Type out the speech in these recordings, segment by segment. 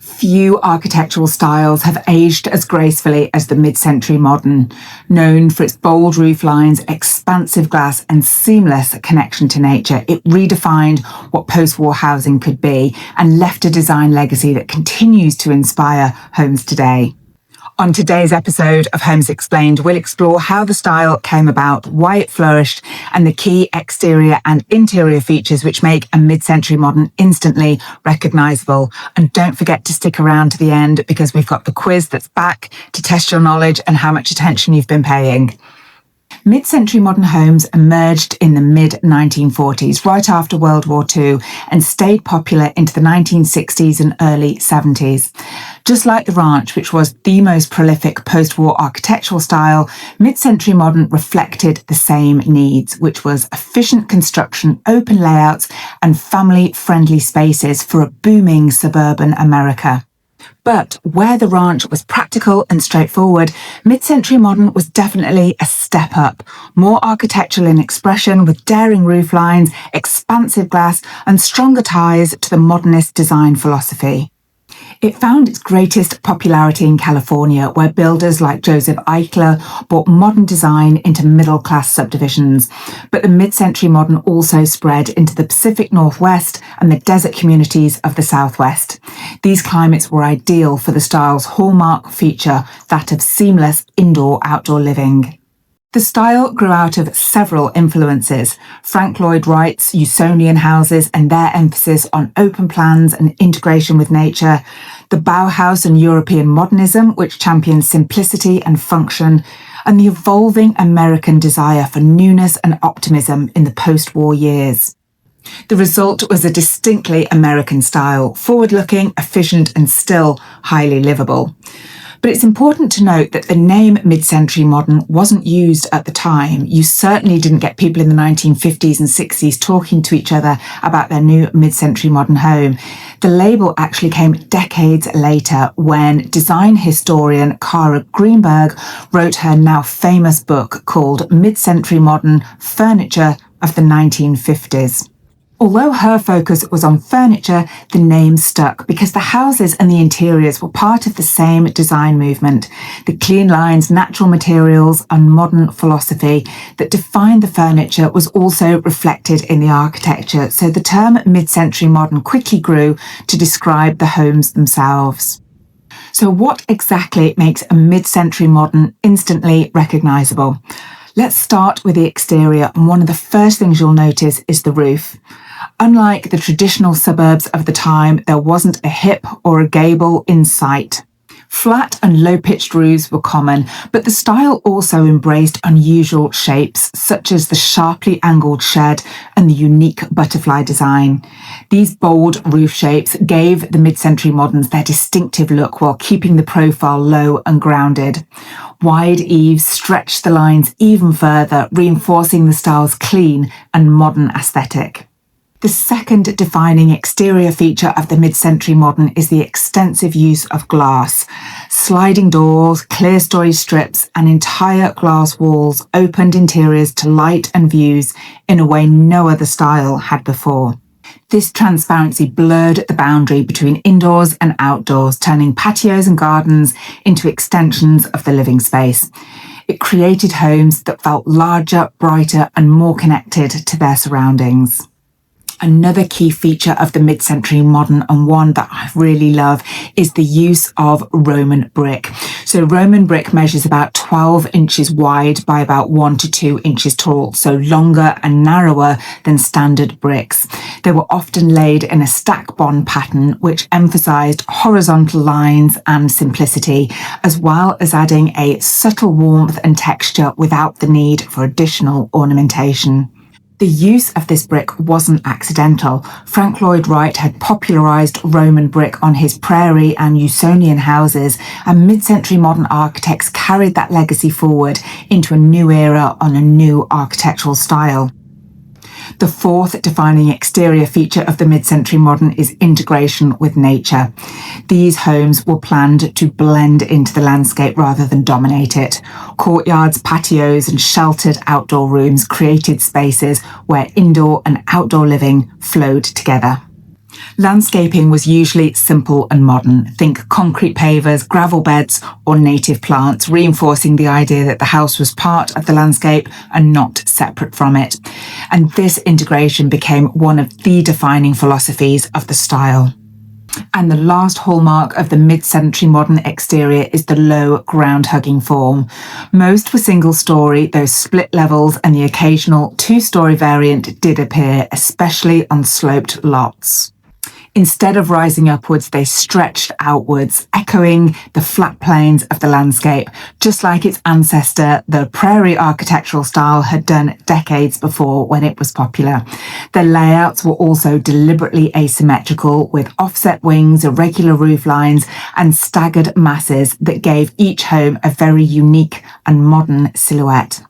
Few architectural styles have aged as gracefully as the mid-century modern. Known for its bold roof lines, expansive glass and seamless connection to nature, it redefined what post-war housing could be and left a design legacy that continues to inspire homes today. On today's episode of Homes Explained, we'll explore how the style came about, why it flourished, and the key exterior and interior features which make a mid-century modern instantly recognisable. And don't forget to stick around to the end because we've got the quiz that's back to test your knowledge and how much attention you've been paying. Mid-century modern homes emerged in the mid-1940s, right after World War II, and stayed popular into the 1960s and early 70s. Just like the ranch, which was the most prolific post-war architectural style, mid-century modern reflected the same needs, which was efficient construction, open layouts, and family-friendly spaces for a booming suburban America. But where the ranch was practical and straightforward, mid-century modern was definitely a step up. More architectural in expression with daring roof lines, expansive glass, and stronger ties to the modernist design philosophy. It found its greatest popularity in California, where builders like Joseph Eichler brought modern design into middle-class subdivisions. But the mid-century modern also spread into the Pacific Northwest and the desert communities of the Southwest. These climates were ideal for the style's hallmark feature, that of seamless indoor-outdoor living. The style grew out of several influences: Frank Lloyd Wright's Usonian houses and their emphasis on open plans and integration with nature, the Bauhaus and European modernism, which championed simplicity and function, and the evolving American desire for newness and optimism in the post-war years. The result was a distinctly American style, forward-looking, efficient, and still highly livable. But it's important to note that the name mid-century modern wasn't used at the time. You certainly didn't get people in the 1950s and 60s talking to each other about their new mid-century modern home. The label actually came decades later when design historian Kara Greenberg wrote her now famous book called Mid-Century Modern: Furniture of the 1950s. Although her focus was on furniture, the name stuck because the houses and the interiors were part of the same design movement. The clean lines, natural materials, and modern philosophy that defined the furniture was also reflected in the architecture, so the term mid-century modern quickly grew to describe the homes themselves. So what exactly makes a mid-century modern instantly recognisable? Let's start with the exterior, and one of the first things you'll notice is the roof. Unlike the traditional suburbs of the time, there wasn't a hip or a gable in sight. Flat and low-pitched roofs were common, but the style also embraced unusual shapes, such as the sharply angled shed and the unique butterfly design. These bold roof shapes gave the mid-century moderns their distinctive look while keeping the profile low and grounded. Wide eaves stretched the lines even further, reinforcing the style's clean and modern aesthetic. The second defining exterior feature of the mid-century modern is the extensive use of glass. Sliding doors, clerestory strips, and entire glass walls opened interiors to light and views in a way no other style had before. This transparency blurred the boundary between indoors and outdoors, turning patios and gardens into extensions of the living space. It created homes that felt larger, brighter, and more connected to their surroundings. Another key feature of the mid-century modern, and one that I really love, is the use of Roman brick. So Roman brick measures about 12 inches wide by about 1 to 2 inches tall, so longer and narrower than standard bricks. They were often laid in a stack bond pattern, which emphasised horizontal lines and simplicity, as well as adding a subtle warmth and texture without the need for additional ornamentation. The use of this brick wasn't accidental. Frank Lloyd Wright had popularised Roman brick on his Prairie and Usonian houses, and mid-century modern architects carried that legacy forward into a new era on a new architectural style. The fourth defining exterior feature of the mid-century modern is integration with nature. These homes were planned to blend into the landscape rather than dominate it. Courtyards, patios, and sheltered outdoor rooms created spaces where indoor and outdoor living flowed together. Landscaping was usually simple and modern. Think concrete pavers, gravel beds, or native plants, reinforcing the idea that the house was part of the landscape and not separate from it. And this integration became one of the defining philosophies of the style. And the last hallmark of the mid-century modern exterior is the low ground-hugging form. Most were single-storey, though split levels and the occasional two-storey variant did appear, especially on sloped lots. Instead of rising upwards, they stretched outwards, echoing the flat plains of the landscape, just like its ancestor, the prairie architectural style, had done decades before when it was popular. The layouts were also deliberately asymmetrical, with offset wings, irregular roof lines, and staggered masses that gave each home a very unique and modern silhouette.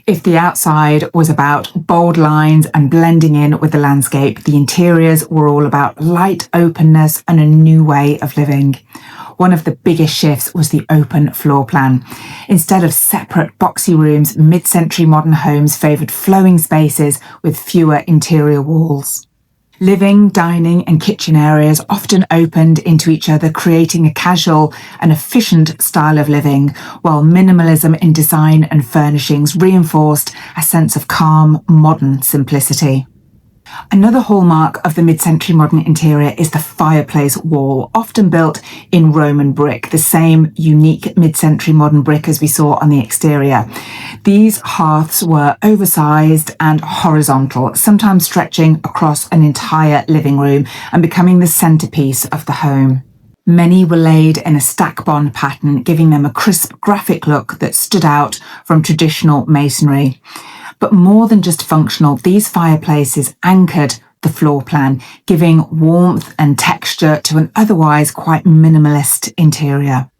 If the outside was about bold lines and blending in with the landscape, the interiors were all about light openness and a new way of living. One of the biggest shifts was the open floor plan. Instead of separate boxy rooms, mid-century modern homes favoured flowing spaces with fewer interior walls. Living, dining and kitchen areas often opened into each other, creating a casual and efficient style of living, while minimalism in design and furnishings reinforced a sense of calm, modern simplicity. Another hallmark of the mid-century modern interior is the fireplace wall, often built in Roman brick, the same unique mid-century modern brick as we saw on the exterior. These hearths were oversized and horizontal, sometimes stretching across an entire living room and becoming the centerpiece of the home. Many were laid in a stack bond pattern, giving them a crisp graphic look that stood out from traditional masonry. But more than just functional, these fireplaces anchored the floor plan, giving warmth and texture to an otherwise quite minimalist interior.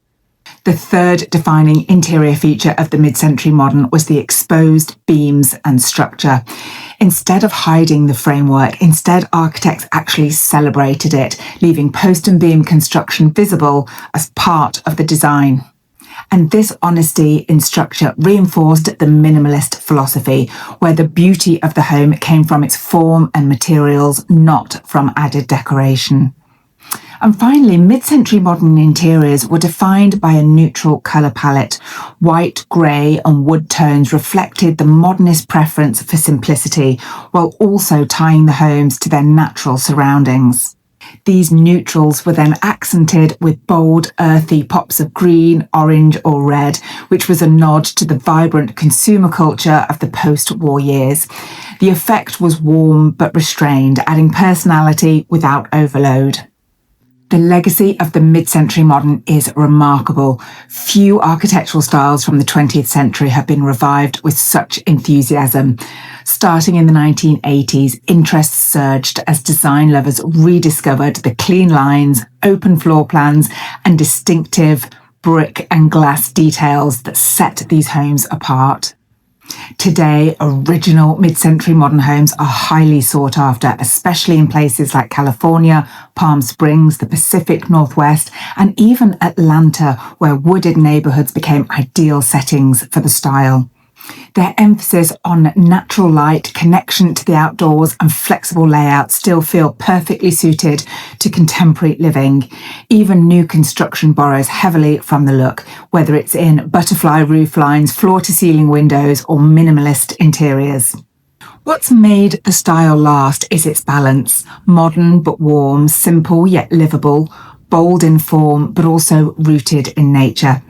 The third defining interior feature of the mid-century modern was the exposed beams and structure. Instead of hiding the framework, architects actually celebrated it, leaving post and beam construction visible as part of the design. And this honesty in structure reinforced the minimalist philosophy, where the beauty of the home came from its form and materials, not from added decoration. And finally, mid-century modern interiors were defined by a neutral colour palette. White, grey and wood tones reflected the modernist preference for simplicity, while also tying the homes to their natural surroundings. These neutrals were then accented with bold, earthy pops of green, orange or red, which was a nod to the vibrant consumer culture of the post-war years. The effect was warm but restrained, adding personality without overload. The legacy of the mid-century modern is remarkable. Few architectural styles from the 20th century have been revived with such enthusiasm. Starting in the 1980s, interest surged as design lovers rediscovered the clean lines, open floor plans, and distinctive brick and glass details that set these homes apart. Today, original mid-century modern homes are highly sought after, especially in places like California, Palm Springs, the Pacific Northwest, and even Atlanta, where wooded neighborhoods became ideal settings for the style. Their emphasis on natural light, connection to the outdoors, and flexible layout still feel perfectly suited to contemporary living. Even new construction borrows heavily from the look, whether it's in butterfly roof lines, floor-to-ceiling windows, or minimalist interiors. What's made the style last is its balance. Modern but warm, simple yet livable, bold in form but also rooted in nature.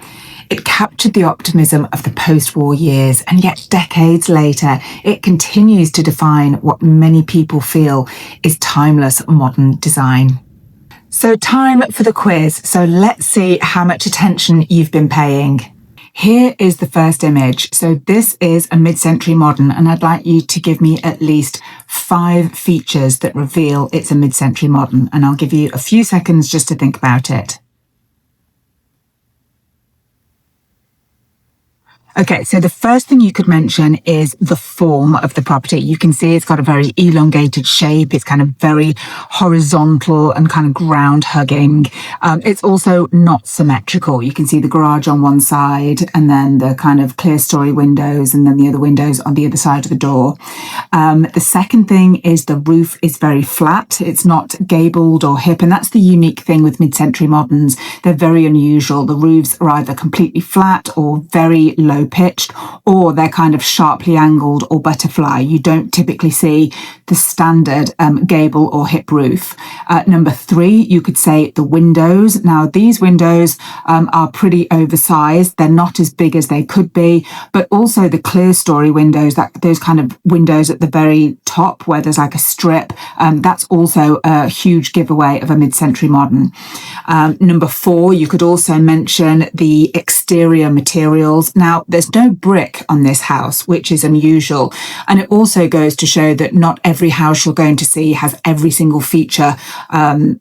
It captured the optimism of the post-war years, and yet decades later, it continues to define what many people feel is timeless modern design. So time for the quiz. So let's see how much attention you've been paying. Here is the first image. So this is a mid-century modern, and I'd like you to give me at least 5 features that reveal it's a mid-century modern, and I'll give you a few seconds just to think about it. Okay, so the first thing you could mention is the form of the property. You can see it's got a very elongated shape. It's kind of very horizontal and kind of ground hugging. It's also not symmetrical. You can see the garage on one side and then the kind of clear story windows and then the other windows on the other side of the door. The second thing is the roof is very flat. It's not gabled or hip. And that's the unique thing with mid-century moderns. They're very unusual. The roofs are either completely flat or very low pitched, or they're kind of sharply angled or butterfly. You don't typically see the standard gable or hip roof. Number three, you could say the windows. Now, these windows are pretty oversized. They're not as big as they could be, but also the clear story windows, those kind of windows at the very top where there's like a strip, that's also a huge giveaway of a mid-century modern. Number four, you could also mention the exterior materials. Now, there's no brick on this house, which is unusual. And it also goes to show that not every house you're going to see has every single feature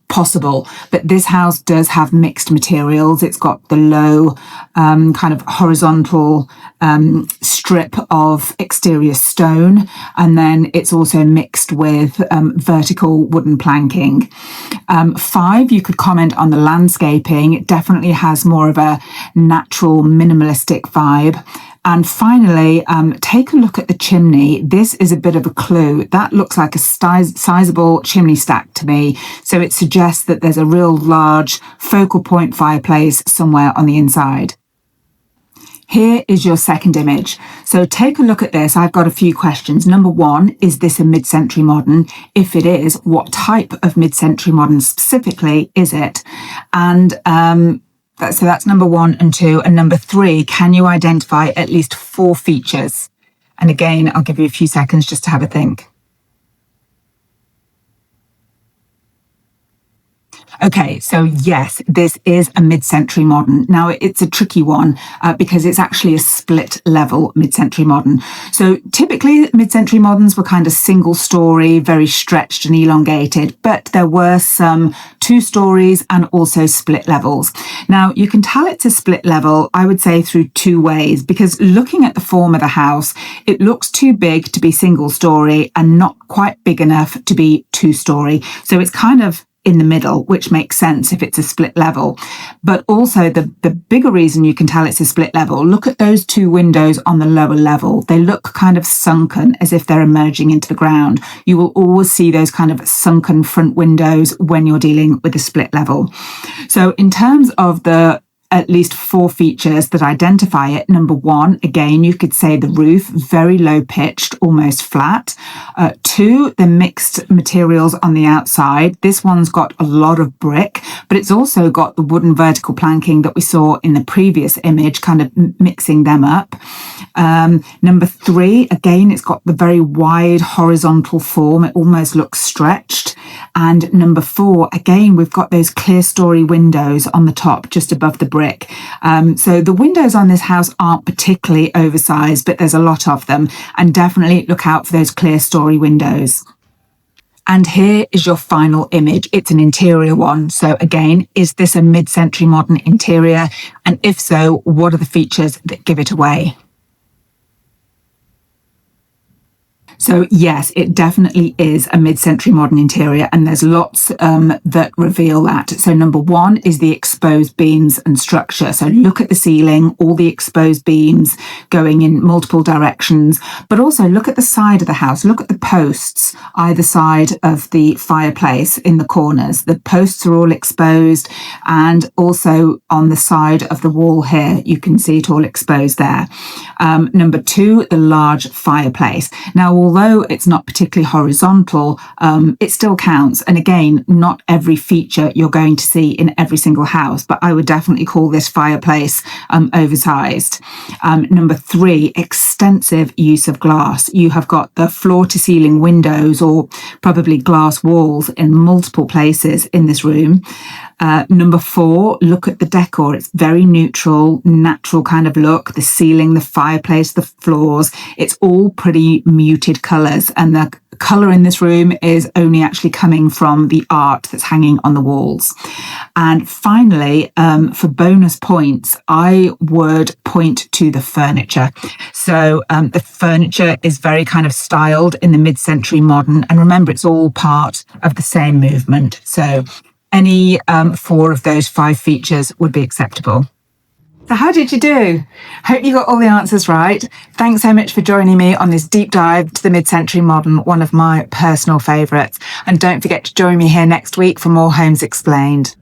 possible. But this house does have mixed materials. It's got the low kind of horizontal strip of exterior stone. And then it's also mixed with vertical wooden planking. Five, you could comment on the landscaping. It definitely has more of a natural minimalistic vibe. And finally, take a look at the chimney. This is a bit of a clue. That looks like a sizable chimney stack to me. So it suggests that there's a real large focal point fireplace somewhere on the inside. Here is your second image. So take a look at this. I've got a few questions. Number one, is this a mid-century modern? If it is, what type of mid-century modern specifically is it? And so that's number one and two. And number three, can you identify at least four features? And again, I'll give you a few seconds just to have a think. Okay, so yes, this is a mid-century modern. Now, it's a tricky one because it's actually a split-level mid-century modern. So typically, mid-century moderns were kind of single-story, very stretched and elongated, but there were some two stories and also split levels. Now, you can tell it's a split level, I would say, through two ways, because looking at the form of the house, it looks too big to be single-story and not quite big enough to be two-story. So it's kind of in the middle, which makes sense if it's a split level. But also the bigger reason you can tell it's a split level, look at those two windows on the lower level. They look kind of sunken as if they're emerging into the ground. You will always see those kind of sunken front windows when you're dealing with a split level. So in terms of the at least four features that identify it. Number one, again, you could say the roof, very low pitched, almost flat. Two, the mixed materials on the outside. This one's got a lot of brick, but it's also got the wooden vertical planking that we saw in the previous image, kind of mixing them up. Number three, again, it's got the very wide horizontal form. It almost looks stretched. And number four, again, we've got those clear story windows on the top, just above the brick. So the windows on this house aren't particularly oversized, but there's a lot of them. And definitely look out for those clear story windows. And here is your final image. It's an interior one. So again, is this a mid-century modern interior? And if so, what are the features that give it away? So yes, it definitely is a mid-century modern interior, and there's lots that reveal that. So number one is the exposed beams and structure. So look at the ceiling, all the exposed beams going in multiple directions, but also look at the side of the house. Look at the posts either side of the fireplace in the corners. The posts are all exposed, and also on the side of the wall here, you can see it all exposed there. Number two, the large fireplace. Now, although it's not particularly horizontal, it still counts. And again, not every feature you're going to see in every single house, but I would definitely call this fireplace oversized. Number three, extensive use of glass. You have got the floor to ceiling windows or probably glass walls in multiple places in this room. Number 4, look at the decor. It's very neutral, natural kind of look. The ceiling, the fireplace, the floors, it's all pretty muted colours. And the colour in this room is only actually coming from the art that's hanging on the walls. And finally, for bonus points, I would point to the furniture. So the furniture is very kind of styled in the mid-century modern. And remember, it's all part of the same movement. So any 4 of those 5 features would be acceptable. So how did you do? Hope you got all the answers right. Thanks so much for joining me on this deep dive to the mid-century modern, one of my personal favourites. And don't forget to join me here next week for more Homes Explained.